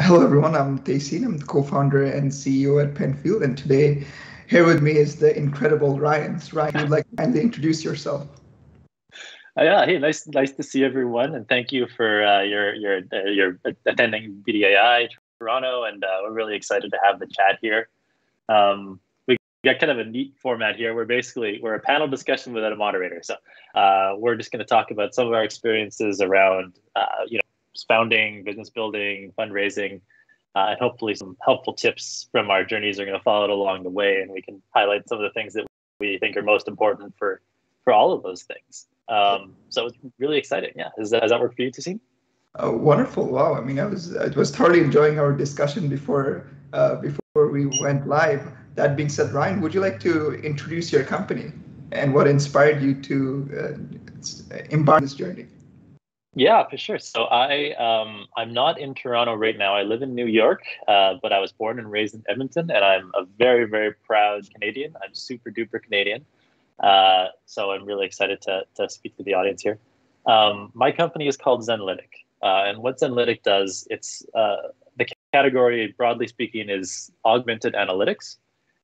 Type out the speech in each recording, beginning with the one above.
Hello, everyone. I'm Tahseen. I'm the co-founder and CEO at Penfield. And today, here with me is the incredible Ryan. Ryan, if you would like to kindly introduce yourself. Yeah, hey, nice to see everyone, and thank you for your attending BDAI Toronto, and we're really excited to have the chat here. We got kind of a neat format here. We're a panel discussion without a moderator, so we're just going to talk about some of our experiences around founding, business building, fundraising, and hopefully some helpful tips from our journeys are going to follow along the way, and we can highlight some of the things that we think are most important for all of those things. So it's really exciting. Yeah, does that work for you, Tahseen? Wonderful! Wow. I mean, I was thoroughly enjoying our discussion before we went live. That being said, Ryan, would you like to introduce your company and what inspired you to embark on this journey? Yeah, for sure. So I'm not in Toronto right now. I live in New York, but I was born and raised in Edmonton, and I'm a very, very proud Canadian. I'm super duper Canadian. So I'm really excited to speak to the audience here. My company is called Zenlytic. And what Zenlytic does, it's the category, broadly speaking, is augmented analytics.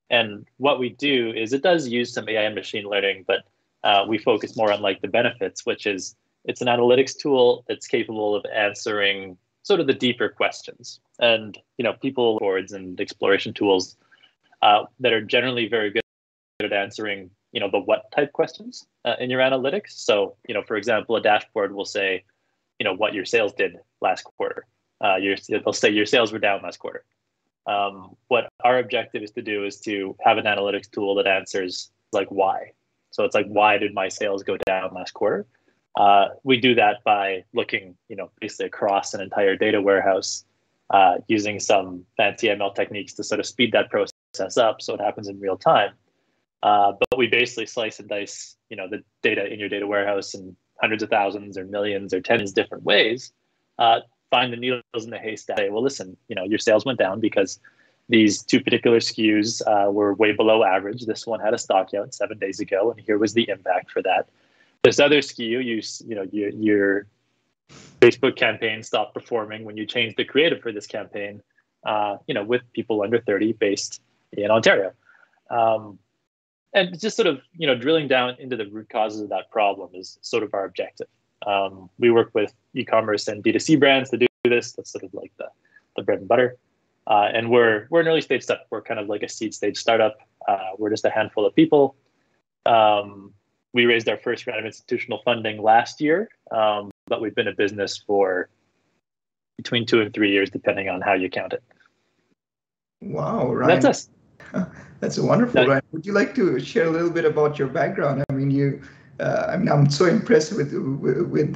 And what we do is it does use some AI and machine learning, but we focus more on like the benefits, which is it's an analytics tool that's capable of answering sort of the deeper questions. And people boards and exploration tools that are generally very good at answering the what type questions in your analytics. So, for example, a dashboard will say, what your sales did last quarter. They'll say your sales were down last quarter. What our objective is to do is to have an analytics tool that answers like why. So it's like, why did my sales go down last quarter? We do that by looking, basically across an entire data warehouse, using some fancy ML techniques to sort of speed that process up so it happens in real time. But we basically slice and dice, the data in your data warehouse in hundreds of thousands or millions or tens of different ways, find the needles in the haystack. Say, well, listen, your sales went down because these two particular SKUs were way below average. This one had a stock out 7 days ago, and here was the impact for that. This other SKU, your Facebook campaign stopped performing when you changed the creative for this campaign, with people under 30 based in Ontario. And just sort of, drilling down into the root causes of that problem is sort of our objective. We work with e-commerce and D2C brands to do this. That's sort of like the bread and butter. And we're an early stage startup. We're kind of like a seed stage startup. We're just a handful of people. We raised our first round of institutional funding last year, but we've been a business for between 2 and 3 years, depending on how you count it. Wow, Ryan. That's us. That's wonderful, Ryan. Would you like to share a little bit about your background? I mean, I'm so impressed with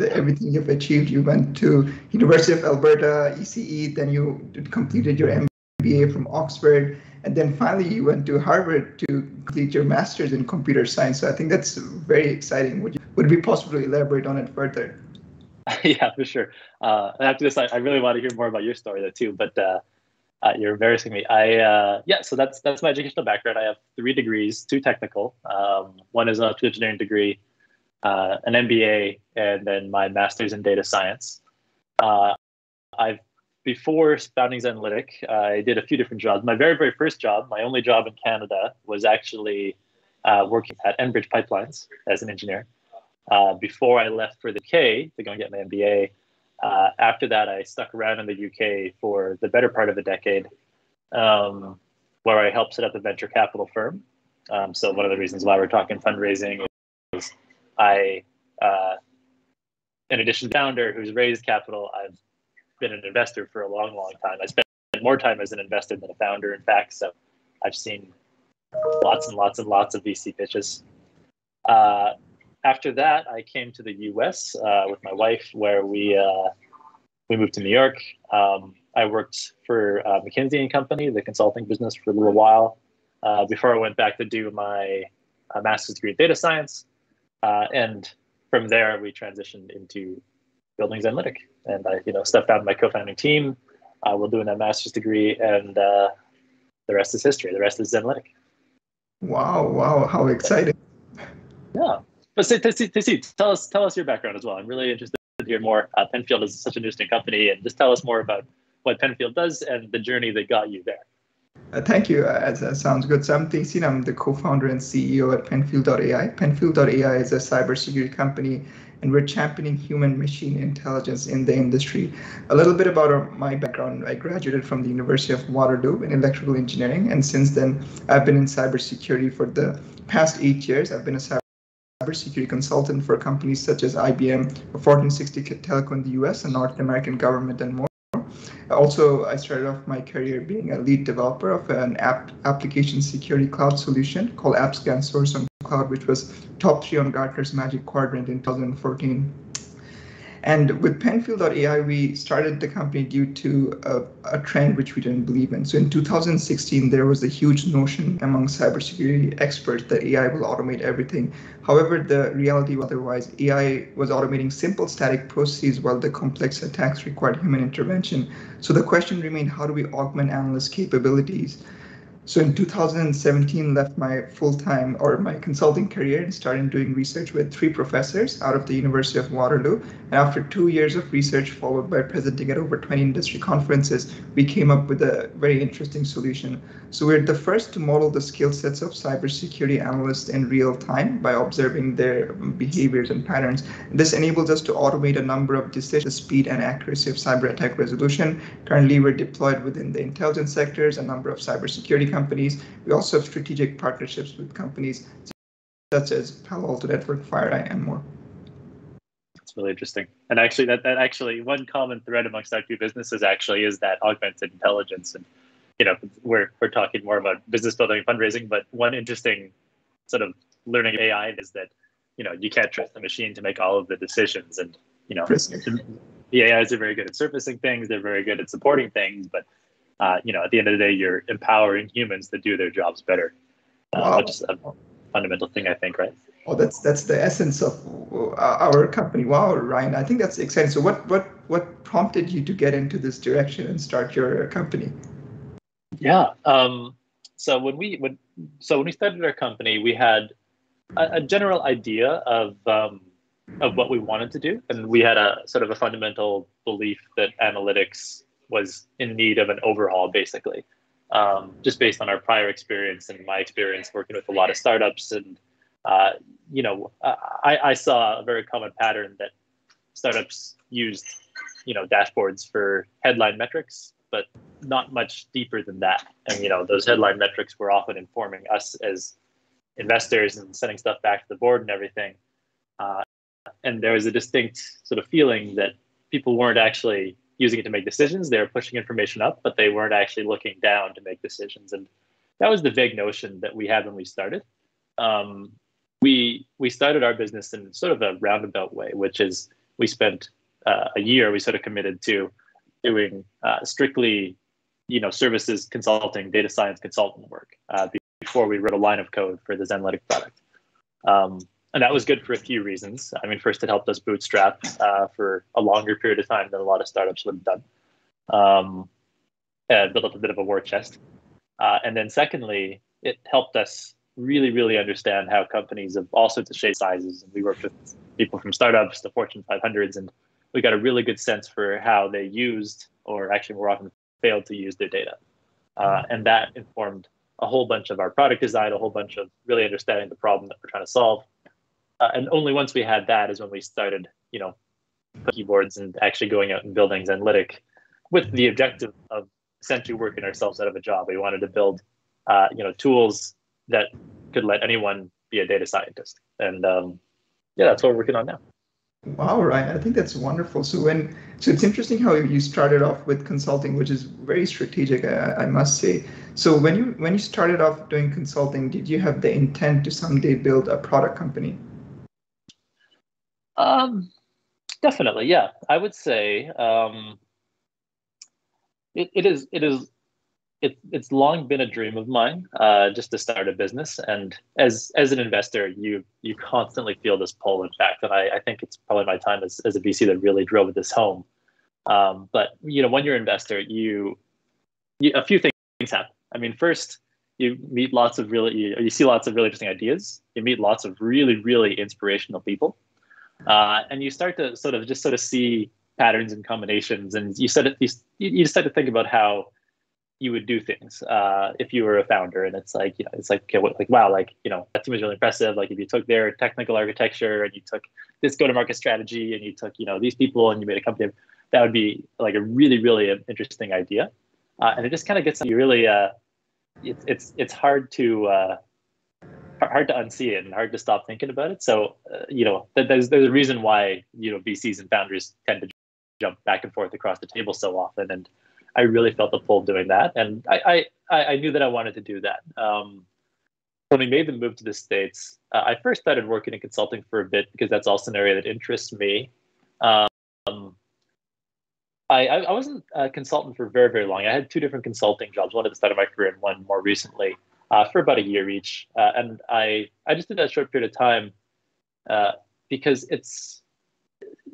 everything you've achieved. You went to University of Alberta, ECE, then you completed your MBA from Oxford, and then finally you went to Harvard to complete your master's in computer science. So I think that's very exciting. Would it be possible to elaborate on it further? Yeah, for sure. And after this, I really want to hear more about your story though too, but you're embarrassing me. So that's my educational background. I have 3 degrees, 2 technical. One is an electrical engineering degree, an MBA, and then my master's in data science. Before founding Zenlytic, I did a few different jobs. My very, very first job, my only job in Canada, was actually working at Enbridge Pipelines as an engineer. Before I left for the UK to go and get my MBA. After that, I stuck around in the UK for the better part of a decade, where I helped set up a venture capital firm. So one of the reasons why we're talking fundraising is I, in addition to founder who's raised capital, I've been an investor for a long, long time. I spent more time as an investor than a founder, in fact. So I've seen lots and lots and lots of VC pitches. After that, I came to the US with my wife, where we moved to New York. I worked for McKinsey & Company, the consulting business, for a little while before I went back to do my master's degree in data science. And from there, we transitioned into building Zenlytic. And I stepped out of my co-founding team while doing that master's degree, and the rest is history. The rest is Zenlytic. Wow, how exciting. Yeah. But Tahseen, tell us your background as well. I'm really interested to hear more. Penfield is such an interesting company, and just tell us more about what Penfield does and the journey that got you there. Thank you. That sounds good. So I'm Tahseen. I'm the co-founder and CEO at Penfield.AI. Penfield.AI is a cybersecurity company, and we're championing human-machine intelligence in the industry. A little bit about my background. I graduated from the University of Waterloo in electrical engineering, and since then, I've been in cybersecurity for the past 8 years. I've been a cybersecurity consultant for companies such as IBM, a Fortune 60 telco in the US, and North American government, and more. Also, I started off my career being a lead developer of an application security cloud solution called AppScan Source on Cloud, which was top 3 on Gartner's Magic Quadrant in 2014. And with Penfield.AI, we started the company due to a trend which we didn't believe in. So in 2016, there was a huge notion among cybersecurity experts that AI will automate everything. However, the reality was otherwise. AI was automating simple static processes while the complex attacks required human intervention. So the question remained, how do we augment analysts' capabilities? So in 2017, left my full-time or my consulting career and started doing research with 3 professors out of the University of Waterloo. And after 2 years of research, followed by presenting at over 20 industry conferences, we came up with a very interesting solution. So we're the first to model the skill sets of cybersecurity analysts in real time by observing their behaviors and patterns. This enables us to automate a number of decisions, the speed and accuracy of cyber attack resolution. Currently, we're deployed within the intelligence sectors, a number of cybersecurity companies. We also have strategic partnerships with companies such as Palo Alto Network, FireEye, and more. That's really interesting. And actually, that actually one common thread amongst our 2 businesses actually is that augmented intelligence. And we're talking more about business building and fundraising, but one interesting sort of learning AI is that you can't trust the machine to make all of the decisions. And the AIs are very good at surfacing things; they're very good at supporting things, but at the end of the day, you're empowering humans to do their jobs better, which is a fundamental thing, I think, right? Oh, that's the essence of our company. Wow, Ryan, I think that's exciting. So what prompted you to get into this direction and start your company? Yeah. So when we started our company, we had a general idea of what we wanted to do, and we had a sort of a fundamental belief that analytics was in need of an overhaul, basically, just based on our prior experience and my experience working with a lot of startups. And, I saw a very common pattern that startups used, dashboards for headline metrics, but not much deeper than that. And, those headline metrics were often informing us as investors and sending stuff back to the board and everything. And there was a distinct sort of feeling that people weren't actually using it to make decisions. They were pushing information up, but they weren't actually looking down to make decisions. And that was the vague notion that we had when we started. We started our business in sort of a roundabout way, which is we spent a year, we sort of committed to doing strictly, services consulting, data science consultant work before we wrote a line of code for the Zenlytic product. And that was good for a few reasons. I mean, first, it helped us bootstrap for a longer period of time than a lot of startups would have done, and built up a bit of a war chest. And then secondly, it helped us really, really understand how companies of all sorts of shapes, sizes, and we worked with people from startups to Fortune 500s, and we got a really good sense for how they used, or actually more often failed to use, their data. And that informed a whole bunch of our product design, a whole bunch of really understanding the problem that we're trying to solve. And only once we had that is when we started, keyboards and actually going out and building Zenlytic with the objective of essentially working ourselves out of a job. We wanted to build, tools that could let anyone be a data scientist. And that's what we're working on now. Wow, Ryan, I think that's wonderful. So it's interesting how you started off with consulting, which is very strategic, I must say. So when you started off doing consulting, did you have the intent to someday build a product company? Definitely, yeah. I would say it's long been a dream of mine, just to start a business. And as an investor, you constantly feel this pull. In fact, and I think it's probably my time as a VC that really drove this home. But when you're an investor, a few things happen. I mean, first, you meet you see lots of really interesting ideas. You meet lots of really, really inspirational people. And you start to sort of see patterns and combinations, and you decided to think about how you would do things if you were a founder. And it's like, okay, wow, that seems really impressive. Like if you took their technical architecture and you took this go-to-market strategy and you took, these people and you made a company, that would be like a really, really interesting idea. And it just kind of gets you really, it's hard to unsee it and hard to stop thinking about it. So, there's a reason why, VCs and founders tend to jump back and forth across the table so often. And I really felt the pull doing that. And I knew that I wanted to do that. When we made the move to the States, I first started working in consulting for a bit because that's also an area that interests me. I wasn't a consultant for very, very long. I had 2 different consulting jobs, one at the start of my career and one more recently, for about a year each. And I just did that short period of time because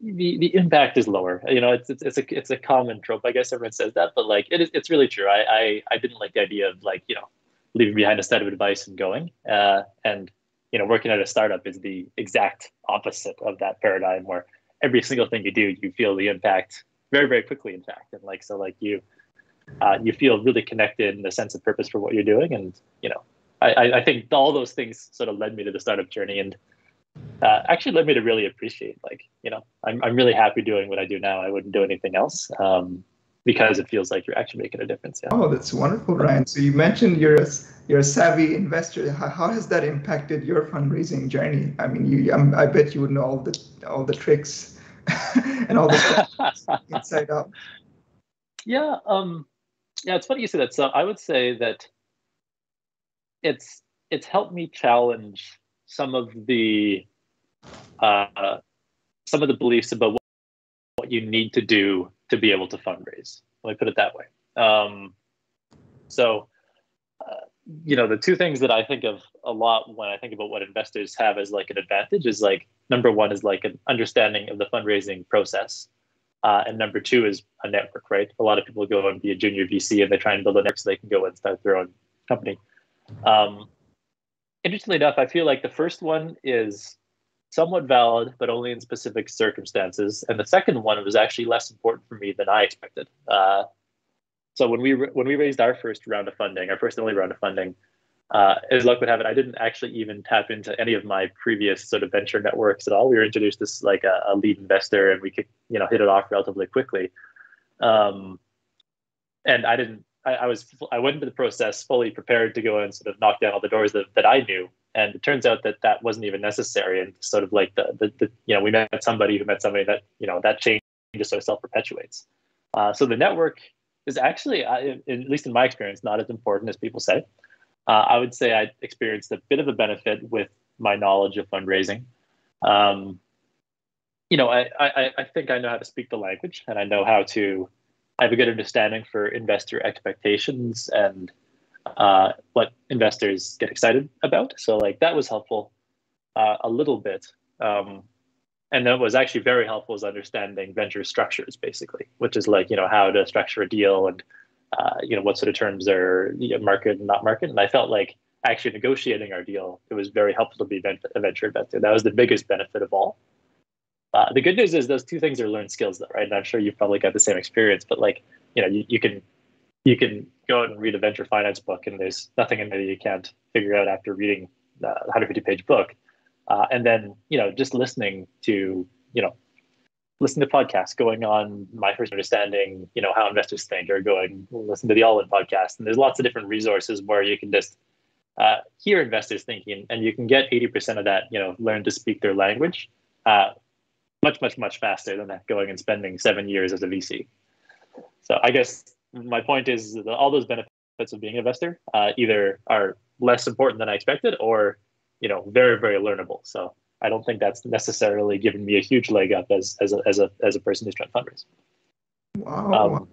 the impact is lower. It's a common trope. I guess everyone says that, but it's really true. I didn't like the idea of leaving behind a set of advice and going. And working at a startup is the exact opposite of that paradigm, where every single thing you do, you feel the impact very, very quickly, in fact. And you feel really connected and a sense of purpose for what you're doing. And I think all those things sort of led me to the startup journey, and actually led me to really appreciate, I'm really happy doing what I do now. I wouldn't do anything else because it feels like you're actually making a difference. Yeah. Oh, that's wonderful, Ryan. So you mentioned you're a savvy investor. How has that impacted your fundraising journey? I mean, I bet you would know all the tricks and all the stuff inside out. Yeah. It's funny you say that. So I would say that it's helped me challenge some of the beliefs about what you need to do to be able to fundraise. Let me put it that way. The 2 things that I think of a lot when I think about what investors have as an advantage is number 1 is an understanding of the fundraising process. And number 2 is a network, right? A lot of people go and be a junior VC and they try and build a network so they can go and start their own company. Interestingly enough, I feel like the first one is somewhat valid, but only in specific circumstances. And the second one was actually less important for me than I expected. So when we raised our first round of funding, our first and only round of funding, as luck would have it, I didn't actually even tap into any of my previous sort of venture networks at all. We were introduced as a lead investor, and we could hit it off relatively quickly. And I went into the process fully prepared to go and sort of knock down all the doors that I knew. And it turns out that wasn't even necessary. And sort of we met somebody who met somebody that, that change just sort of self-perpetuates. So the network is actually, at least in my experience, not as important as people say. I would say I experienced a bit of a benefit with my knowledge of fundraising. I think I know how to speak the language, and I have a good understanding for investor expectations and what investors get excited about. So that was helpful a little bit. And then what was actually very helpful is understanding venture structures, basically, which is how to structure a deal and what sort of terms are market and not market. And I felt like actually negotiating our deal, it was very helpful to be a venture investor. That was the biggest benefit of all. The good news is those 2 things are learned skills, though, right? And I'm sure you've probably got the same experience, but you can go out and read a venture finance book, and there's nothing in there that you can't figure out after reading a 150-page book. And then, just listening to podcasts, going on my first understanding, how investors think, or listen to the All In podcast. And there's lots of different resources where you can just hear investors thinking, and you can get 80% of that, learn to speak their language much, much, much faster than that going and spending 7 years as a VC. So I guess my point is that all those benefits of being an investor either are less important than I expected, or very, very learnable. So I don't think that's necessarily given me a huge leg up as a person who's trying to fundraise. Wow.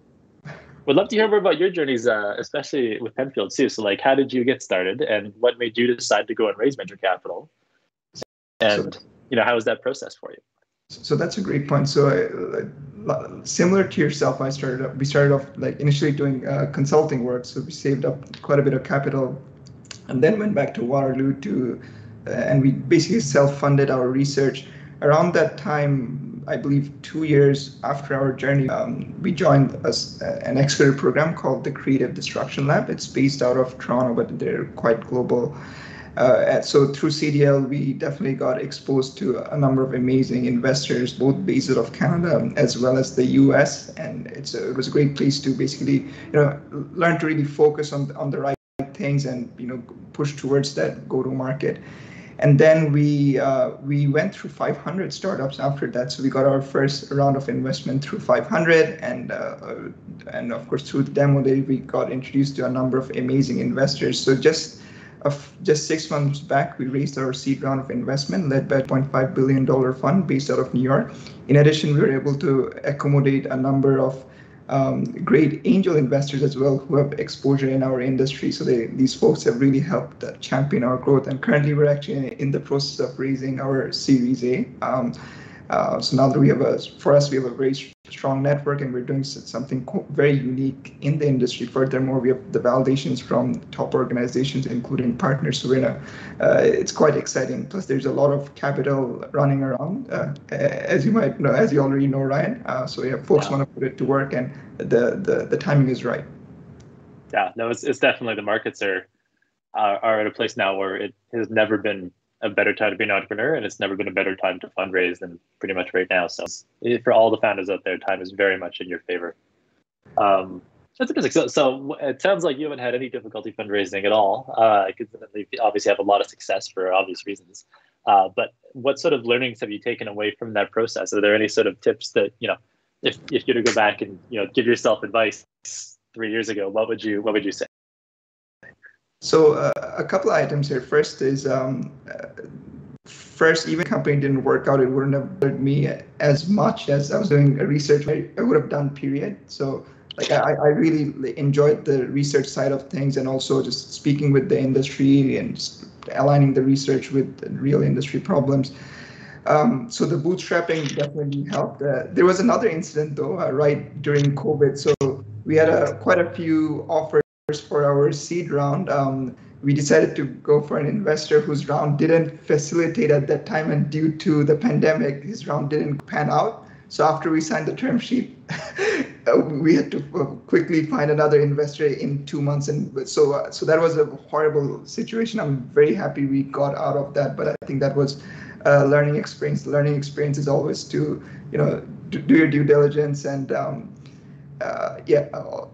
Would love to hear more about your journeys, especially with Penfield too. So how did you get started, and what made you decide to go and raise venture capital? And how was that process for you? So that's a great point. So similar to yourself, we started off initially doing consulting work. So we saved up quite a bit of capital, and then went back to Waterloo and we basically self-funded our research. Around that time, I believe 2 years after our journey, we joined an accelerator program called the Creative Destruction Lab. It's based out of Toronto, but they're quite global. So through CDL, we definitely got exposed to a number of amazing investors, both based out of Canada as well as the US. And it was a great place to basically, learn to really focus on the right things and, push towards that go-to-market. And then we went through 500 startups after that. So we got our first round of investment through 500, and of course through the demo day we got introduced to a number of amazing investors. So just 6 months back, we raised our seed round of investment led by a $2.5 billion fund based out of New York. In addition, we were able to accommodate a number of great angel investors as well who have exposure in our industry. So these folks have really helped champion our growth. And currently, we're actually in the process of raising our Series A. So now that we have a very strong network, and we're doing something very unique in the industry. Furthermore, we have the validations from top organizations, including partners. So it's quite exciting. Plus, there's a lot of capital running around, as you might know, as you already know, Ryan. So folks want to put it to work, and the timing is right. Yeah, no, it's definitely, the markets are at a place now where it has never been a better time to be an entrepreneur, and it's never been a better time to fundraise than pretty much right now. So for all the founders out there, time is very much in your favor. That's interesting. So it sounds like you haven't had any difficulty fundraising at all. Because you obviously have a lot of success for obvious reasons. But what sort of learnings have you taken away from that process? Are there any sort of tips that, if you were to go back and give yourself advice 3 years ago, what would you say? So a couple of items here. First is, even if the company didn't work out, it wouldn't have bothered me as much as I was doing research I would have done, period. So I really enjoyed the research side of things, and also just speaking with the industry and just aligning the research with the real industry problems. So the bootstrapping definitely helped. There was another incident though, right during COVID. So we had quite a few offers for our seed round. We decided to go for an investor whose round didn't facilitate at that time, and due to the pandemic, his round didn't pan out. So after we signed the term sheet, we had to quickly find another investor in 2 months, and so that was a horrible situation. I'm very happy we got out of that, but I think that was a learning experience. The learning experience is always to do your due diligence, and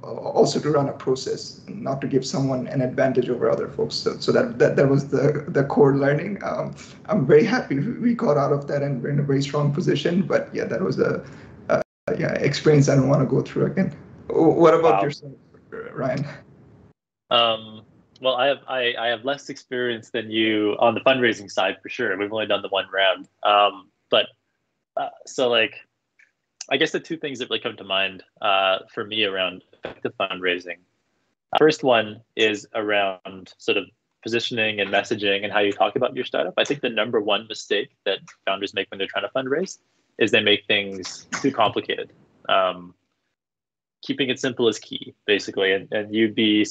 also to run a process, not to give someone an advantage over other folks. So that was the core learning. I'm very happy we got out of that, and we're in a very strong position. But yeah, that was a experience I don't want to go through again. What about yourself, Ryan? Well, I have less experience than you on the fundraising side for sure. We've only done the one round. I guess the two things that really come to mind for me around effective fundraising. First one is around sort of positioning and messaging and how you talk about your startup. I think the number one mistake that founders make when they're trying to fundraise is they make things too complicated. Keeping it simple is key, basically. And you'd be,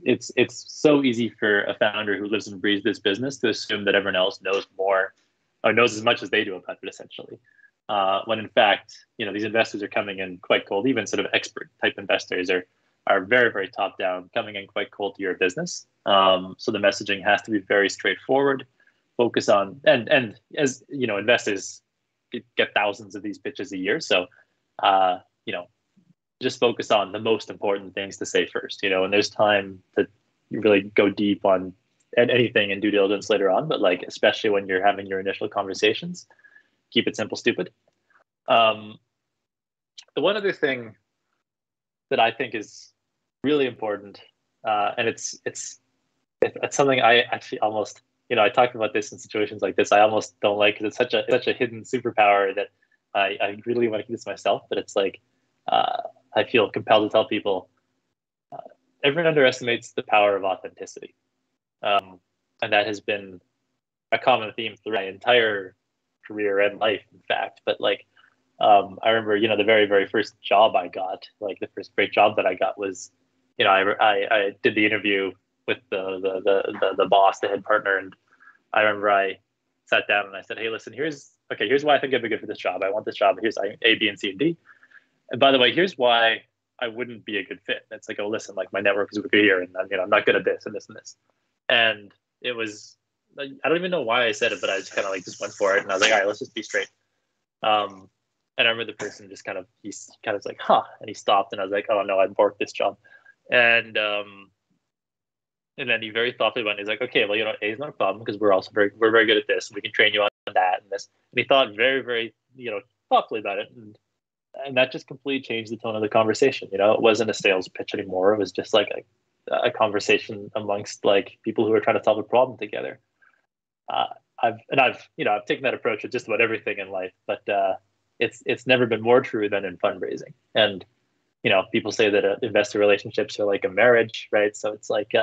it's so easy for a founder who lives and breathes this business to assume that everyone else knows more or knows as much as they do about it, essentially. When in fact, these investors are coming in quite cold. Even sort of expert type investors are very, very top down, coming in quite cold to your business. So the messaging has to be very straightforward. Focus on, and as investors get thousands of these pitches a year. So, just focus on the most important things to say first, and there's time to really go deep on anything in due diligence later on. But especially when you're having your initial conversations, keep it simple, stupid. The one other thing that I think is really important, and it's something I actually almost, I talk about this in situations like this, I almost don't like, because it's such a hidden superpower that I really want to keep this myself. But it's I feel compelled to tell people, everyone underestimates the power of authenticity, and that has been a common theme through my entire career and life, in fact. But I remember, the very, very first job I got, the first great job that I got was, I did the interview with the boss, the head partner, and I remember I sat down and I said, hey, listen, here's why I think I'd be good for this job. I want this job. Here's A, B, and C, and D. And by the way, here's why I wouldn't be a good fit. And it's like, oh, listen, like my network is weaker here, and I'm not good at this and this and this. And it was, I don't even know why I said it, but I just kind of like just went for it. And I was like, all right, let's just be straight. And I remember the person just he's kind of like, huh, and he stopped, and I was like, oh no, I borked this job. And then he very thoughtfully went, he's like, okay, well, A is not a problem because we're very good at this. We can train you on that and this. And he thought very, very, thoughtfully about it. And that just completely changed the tone of the conversation. It wasn't a sales pitch anymore. It was just like a conversation amongst like people who are trying to solve a problem together. I've taken that approach with just about everything in life, but it's never been more true than in fundraising. And people say that investor relationships are like a marriage, right? So it's like,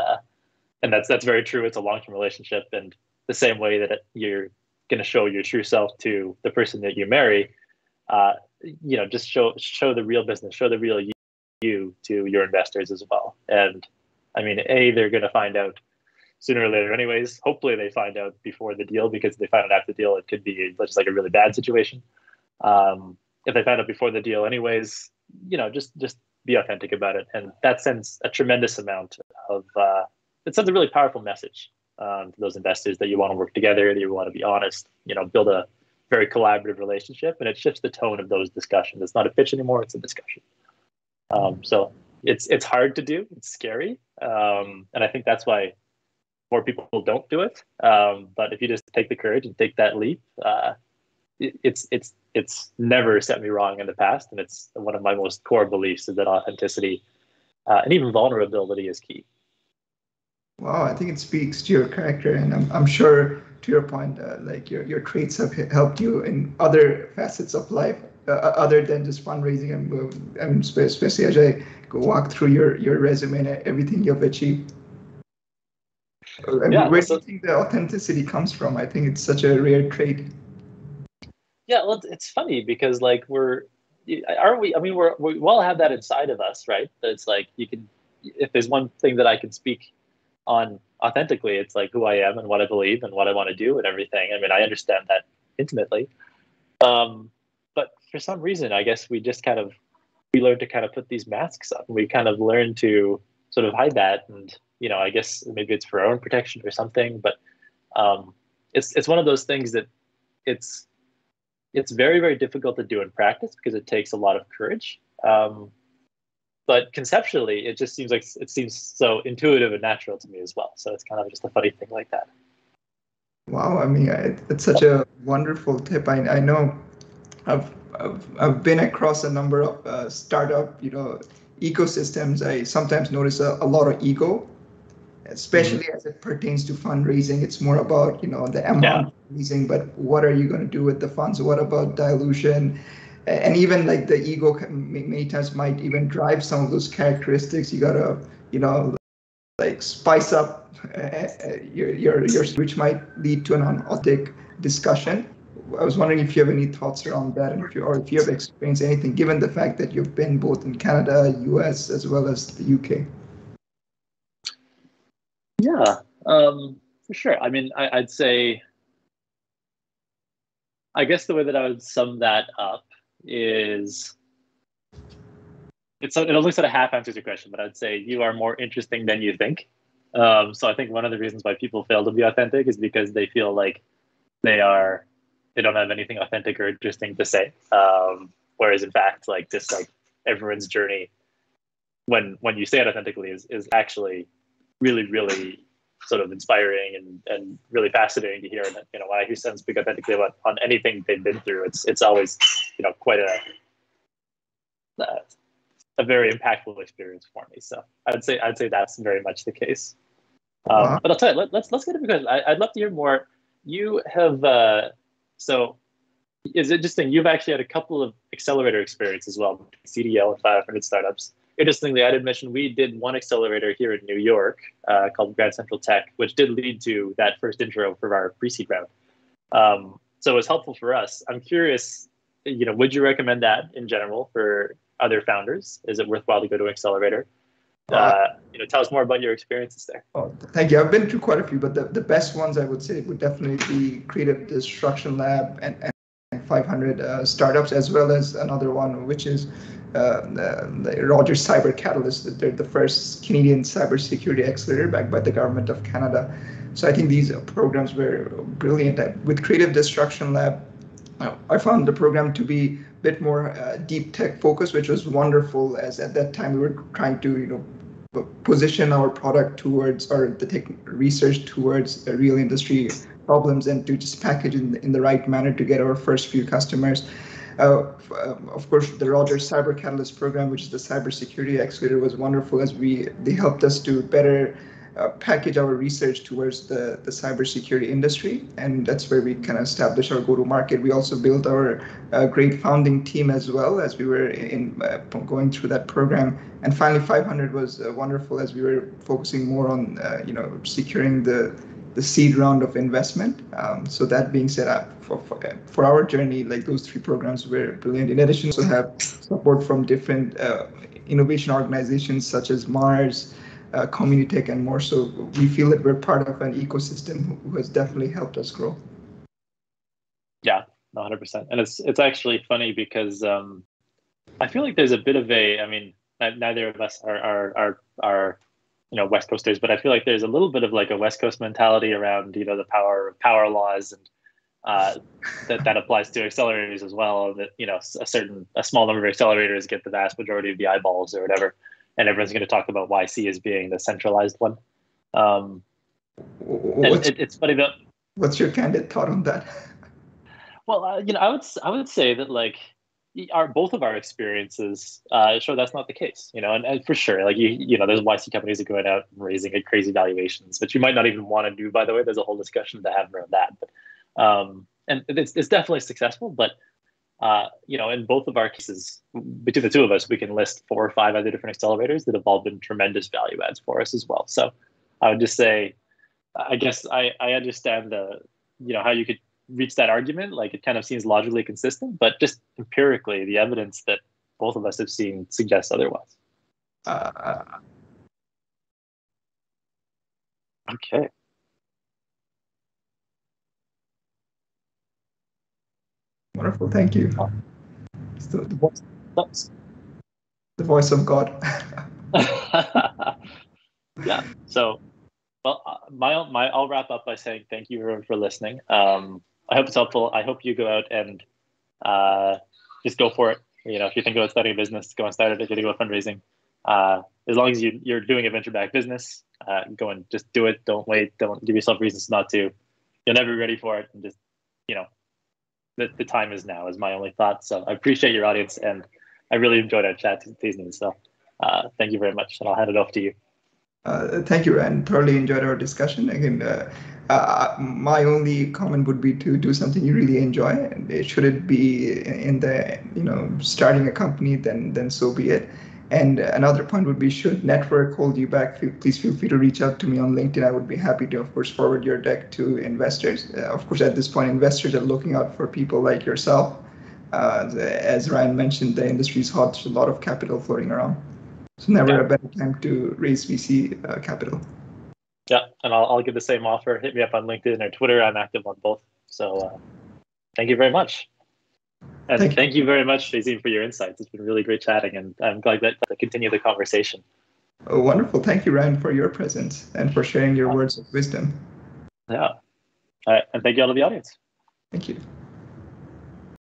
and that's very true. It's a long-term relationship, and the same way that you're going to show your true self to the person that you marry, just show the real business, show the real you to your investors as well. And I mean, they're going to find out sooner or later anyways. Hopefully they find out before the deal, because if they find out after the deal, it could be just like a really bad situation. If they find out before the deal anyways, just be authentic about it. And that sends a tremendous amount of, it sends a really powerful message to those investors that you want to work together, that you want to be honest, build a very collaborative relationship, and it shifts the tone of those discussions. It's not a pitch anymore, it's a discussion. So it's hard to do, it's scary. And I think that's why more people don't do it. But if you just take the courage and take that leap, it's never set me wrong in the past. And it's one of my most core beliefs is that authenticity and even vulnerability is key. Wow, I think it speaks to your character, and I'm sure to your point, like your traits have helped you in other facets of life, other than just fundraising, and especially as I walk through your resume and everything you've achieved. Yeah, where do you think the authenticity comes from? I think it's such a rare trait. Yeah, well, it's funny because like we all have that inside of us, right? It's like if there's one thing that I can speak on authentically, it's like who I am and what I believe and what I want to do and everything. I mean, I understand that intimately. But for some reason, I guess we learn to kind of put these masks up, and we kind of learn to sort of hide that. And, I guess maybe it's for our own protection or something, but it's one of those things that it's very, very difficult to do in practice because it takes a lot of courage. But conceptually, it just seems so intuitive and natural to me as well. So it's kind of just a funny thing like that. Wow, I mean, it's such a wonderful tip. I know I've been across a number of startup, ecosystems. I sometimes notice a lot of ego, especially as it pertains to fundraising. It's more about, the amount of raising, but what are you going to do with the funds? What about dilution? And even like the ego many times might even drive some of those characteristics. You gotta, like spice up your which might lead to an unauthentic discussion. I was wondering if you have any thoughts around that, and if you have experienced anything, given the fact that you've been both in Canada, US, as well as the UK. Yeah, for sure. I mean, I'd say, I guess the way that I would sum that up is, it only sort of half answers your question, but I'd say you are more interesting than you think. So I think one of the reasons why people fail to be authentic is because they feel like they don't have anything authentic or interesting to say. Whereas in fact, like just like everyone's journey, when you say it authentically, is actually really, really sort of inspiring and really fascinating to hear. And when I hear someone speak authentically on anything they've been through, it's always quite a very impactful experience for me. So I'd say that's very much the case. Wow. But I'll tell you, let's get into it. I'd love to hear more. You have so is it interesting? You've actually had a couple of accelerator experiences as well, CDL and 500 startups. Interestingly, I did mention we did one accelerator here in New York called Grand Central Tech, which did lead to that first intro for our pre-seed round. So it was helpful for us. I'm curious, would you recommend that in general for other founders? Is it worthwhile to go to an accelerator? tell us more about your experiences there. Oh, thank you. I've been through quite a few, but the best ones I would say would definitely be Creative Destruction Lab and 500 startups, as well as another one, which is the Rogers Cyber Catalyst. They're the first Canadian cybersecurity accelerator backed by the government of Canada. So I think these programs were brilliant. With Creative Destruction Lab, I found the program to be a bit more deep tech focused, which was wonderful, as at that time we were trying to, position our product towards, or the tech research towards real industry problems, and to just package in the right manner to get our first few customers. Of course, the Rogers Cyber Catalyst program, which is the cybersecurity accelerator, was wonderful, as they helped us to better package our research towards the cybersecurity industry, and that's where we kind of established our go-to-market. We also built our great founding team as well, as we were going through that program. And finally, 500 was wonderful, as we were focusing more on securing the seed round of investment. So that being said, for our journey, like, those three programs were brilliant. In addition, we also have support from different innovation organizations such as Mars, Communitech, and more. So we feel that we're part of an ecosystem who has definitely helped us grow. Yeah, 100%. And it's actually funny because I feel like there's a bit of neither of us are West Coasters, but I feel like there's a little bit of like a West Coast mentality around the power laws, and that applies to accelerators as well. That a small number of accelerators get the vast majority of the eyeballs or whatever, and everyone's going to talk about YC as being the centralized one. It's funny though. What's your candid thought on that? Well, I would say that, like, both of our experiences show that's not the case, and for sure, like, there's YC companies that are going out and raising at crazy valuations, which you might not even want to do, by the way. There's a whole discussion to have around that, but and it's definitely successful, but in both of our cases, between the two of us, we can list 4 or 5 other different accelerators that have all been tremendous value adds for us as well. So I would just say, I guess I understand how you could reach that argument. Like, it kind of seems logically consistent, but just empirically, the evidence that both of us have seen suggests otherwise. Okay. Wonderful, thank you. The voice of God. Yeah. So, well, I'll wrap up by saying thank you everyone for listening. I hope it's helpful. I hope you go out and just go for it. If you think about starting a business, go and start it. If you think about fundraising, as long as you're doing a venture-backed business, go and just do it. Don't wait. Don't give yourself reasons not to. You'll never be ready for it. And just, the time is now, is my only thought. So I appreciate your audience, and I really enjoyed our chat this evening. So thank you very much, and I'll hand it off to you. Thank you, Ryan. Thoroughly enjoyed our discussion. Again, my only comment would be to do something you really enjoy. And should it be in the starting a company, then so be it. And another point would be, should network hold you back, please feel free to reach out to me on LinkedIn. I would be happy to, of course, forward your deck to investors. Of course, at this point, investors are looking out for people like yourself. As Ryan mentioned, the industry is hot. There's a lot of capital floating around. It's never a better time to raise VC capital. Yeah, and I'll give the same offer. Hit me up on LinkedIn or Twitter. I'm active on both. So thank you very much. And thank you very much, Tahseen, for your insights. It's been really great chatting, and I'm glad to continue the conversation. Oh, wonderful. Thank you, Ryan, for your presence and for sharing your words of wisdom. Yeah. All right. And thank you all to the audience. Thank you.